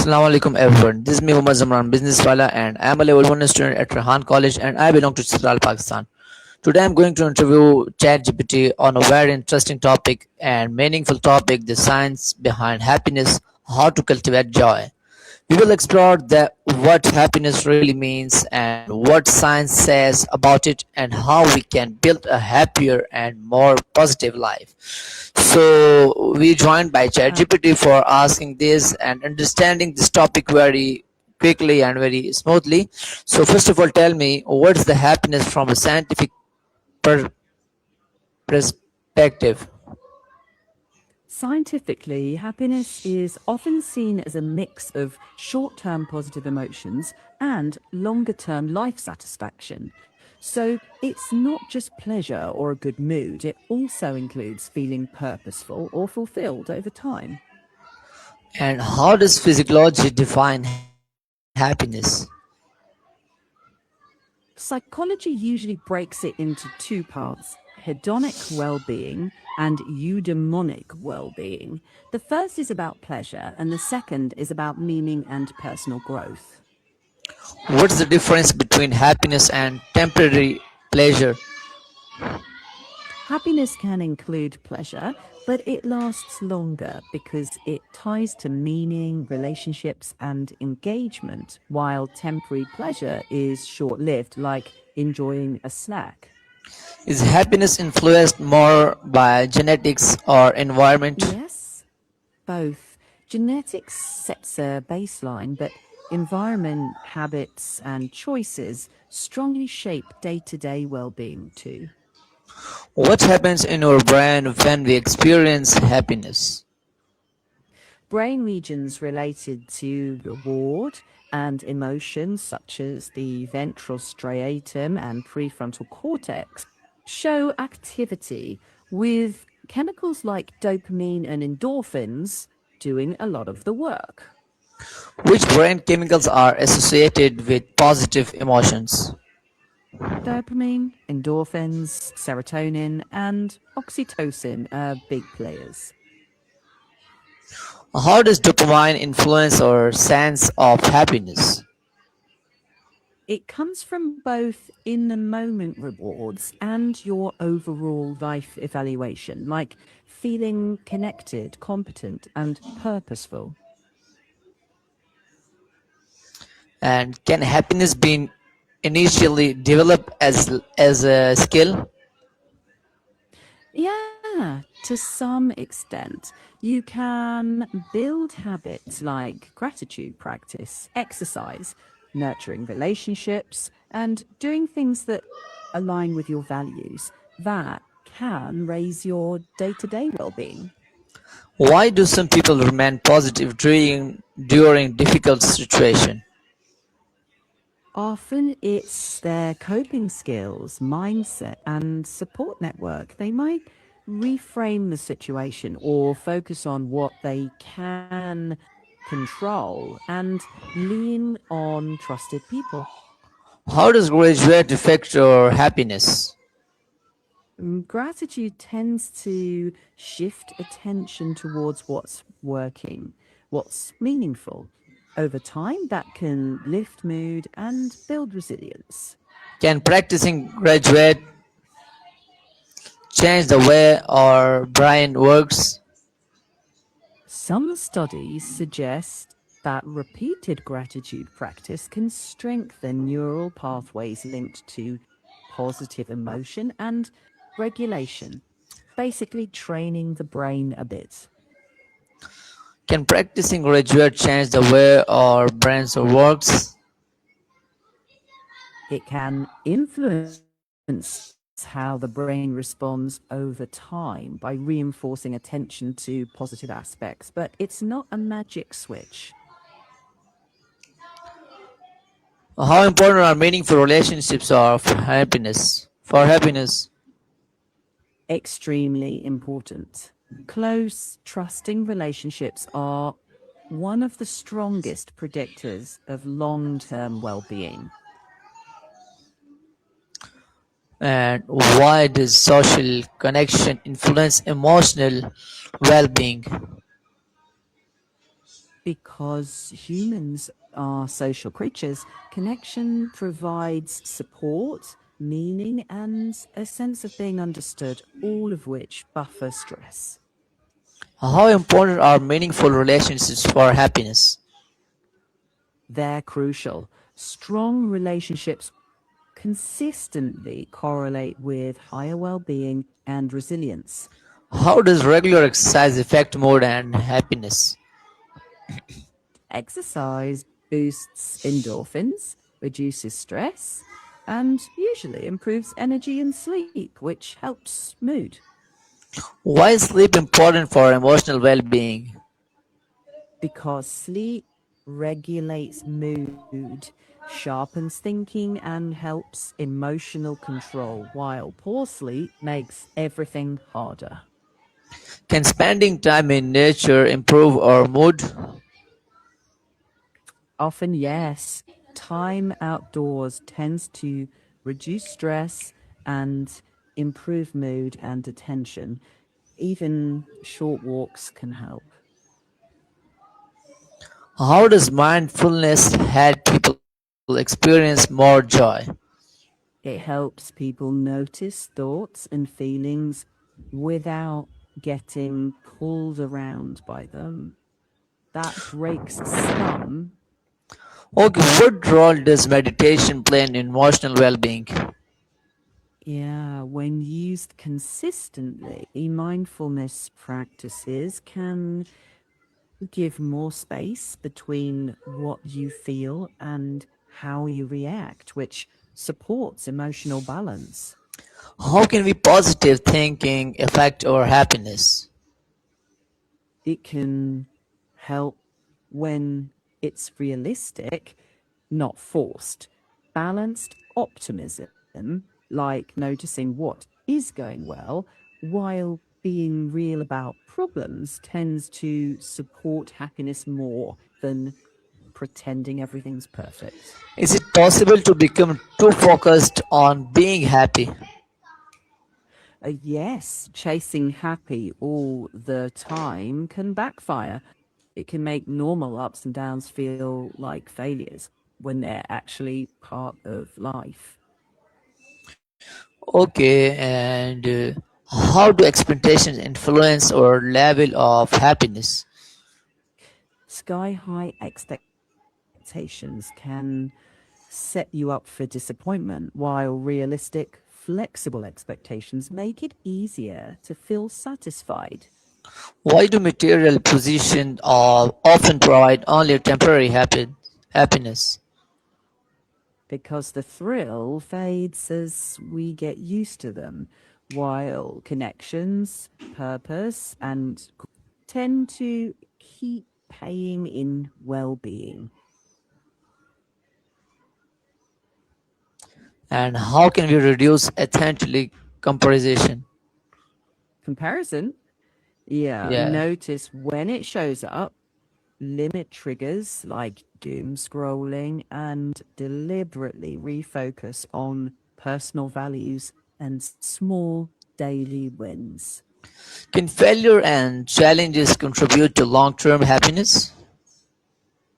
Assalamu alaikum everyone. This is me Umar Zamran, business wala, and I am a level 1 student at Rahan College and I belong to Central Pakistan. Today I am going to interview ChatGPT on a very interesting topic and meaningful topic, the science behind happiness, how to cultivate joy. We will explore what happiness really means and what science says about it and how we can build a happier and more positive life. So we joined by Uh, ChatGPT for asking this and understanding this topic very quickly and very smoothly. So first of all, tell me what's the happiness from a scientific per- perspective? Scientifically, happiness is often seen as a mix of short term positive emotions and longer term life satisfaction. So it's not just pleasure or a good mood, it also includes feeling purposeful or fulfilled over time. And how does physiology define happiness? Psychology usually breaks it into two parts: hedonic well being and eudaimonic well being. The first is about pleasure, and the second is about meaning and personal growth. What's the difference between happiness and temporary pleasure? Happiness can include pleasure, but it lasts longer because it ties to meaning, relationships, and engagement, while temporary pleasure is short lived, like enjoying a snack. Is happiness influenced more by genetics or environment? Yes, both. Genetics sets a baseline, but environment, habits, and choices strongly shape day to day well being too. What happens in our brain when we experience happiness? Brain regions related to reward and emotions, such as the ventral striatum and prefrontal cortex, show activity, with chemicals like dopamine and endorphins doing a lot of the work. Which brain chemicals are associated with positive emotions? Dopamine, endorphins, serotonin, and oxytocin are big players. How does dopamine influence our sense of happiness? It comes from both in the moment rewards and your overall life evaluation, like feeling connected, competent, and purposeful. And can happiness be initially developed as a skill? Yeah, to some extent. You can build habits like gratitude practice, exercise, nurturing relationships, and doing things that align with your values. That can raise your day to day well being. Why do some people remain positive during difficult situations? Often it's their coping skills, mindset, and support network. They might reframe the situation or focus on what they can control and lean on trusted people. How does graduate affect our happiness? Gratitude tends to shift attention towards what's working, what's meaningful. Over time, that can lift mood and build resilience. Can practicing graduate change the way our brain works? Some studies suggest that repeated gratitude practice can strengthen neural pathways linked to positive emotion and regulation, basically training the brain a bit. Can practicing graduate change the way our brains works? It can influence how the brain responds over time by reinforcing attention to positive aspects, but it's not a magic switch. How important are meaningful relationships of happiness for happiness? Extremely important. Close, trusting relationships are one of the strongest predictors of long term well being. And why does social connection influence emotional well-being? Because humans are social creatures, connection provides support, meaning, and a sense of being understood, all of which buffer stress. How important are meaningful relationships for happiness? They're crucial. Strong relationships consistently correlate with higher well being and resilience. How does regular exercise affect mood and happiness? Exercise boosts endorphins, reduces stress, and usually improves energy and sleep, which helps mood. Why is sleep important for emotional well being? Because sleep regulates mood, sharpens thinking, and helps emotional control, while poor sleep makes everything harder. Can spending time in nature improve our mood? Often, yes, time outdoors tends to reduce stress and improve mood and attention. Even short walks can help. How does mindfulness help people experience more joy? It helps people notice thoughts and feelings without getting pulled around by them. That breaks some. Okay, what role does meditation play in emotional well being? Yeah, when used consistently, mindfulness practices can give more space between what you feel and how you react, which supports emotional balance. How can we positive thinking affect our happiness? It can help when it's realistic, not forced. Balanced optimism, like noticing what is going well while being real about problems, tends to support happiness more than pretending everything's perfect. Is it possible to become too focused on being happy? Yes, chasing happy all the time can backfire. It can make normal ups and downs feel like failures when they're actually part of life. Okay, and how do expectations influence our level of happiness? Sky high expectations can set you up for disappointment, while realistic, flexible expectations make it easier to feel satisfied. Why do material possessions often provide only temporary happiness? Because the thrill fades as we get used to them, while connections, purpose, and tend to keep paying in well being. And how can we reduce authentic comparison? Comparison, yeah, Yeah. notice when it shows up, limit triggers like doom scrolling, and deliberately refocus on personal values and small daily wins. Can failure and challenges contribute to long-term happiness?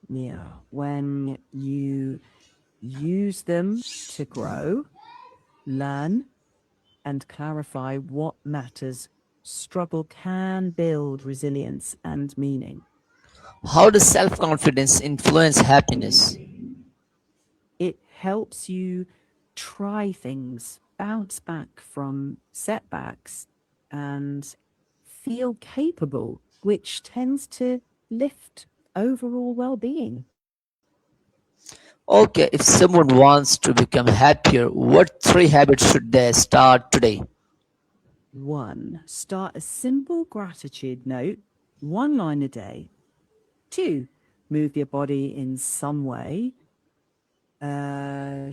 Yeah, when you use them to grow, learn, and clarify what matters, struggle can build resilience and meaning. How does self-confidence influence happiness? It helps you try things, bounce back from setbacks, and feel capable, which tends to lift overall well being. Okay, if someone wants to become happier, what three habits should they start today? One, start a simple gratitude note, one line a day. Two, move your body in some way. A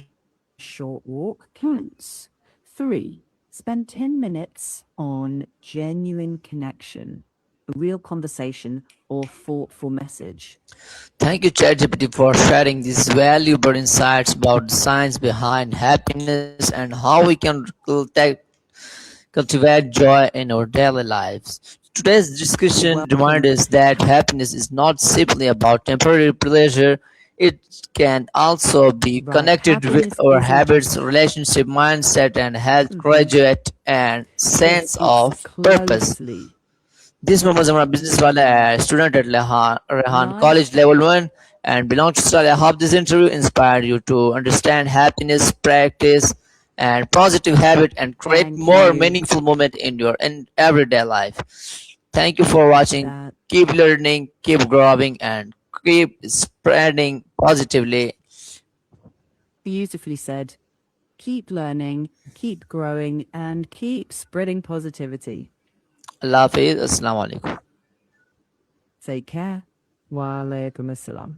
short walk counts. Three, spend 10 minutes on genuine connection, a real conversation, or thoughtful message. Thank you, ChatGPT, for sharing these valuable insights about the science behind happiness and how we can cultivate joy in our daily lives. Today's discussion reminds Welcome us that happiness is not simply about temporary pleasure, it can also be right. connected with Happiness our isn't habits, just relationship, mindset, and health, mhm. graduate, and it's sense it's of purpose. closely This Mohammad Zamran business wala mm, है student at Rehan College life Level 1 and belongs to Australia. I hope this interview inspired you to understand happiness, practice, and positive habit and create thank more you meaningful moment in your everyday life. Thank you for watching. that Keep learning, keep growing, and keep spreading positively. beautifully said. Keep learning, keep growing, and keep spreading positivity. Allah Hafiz. Assalamu alaikum. Take care. Wa alaikum assalam.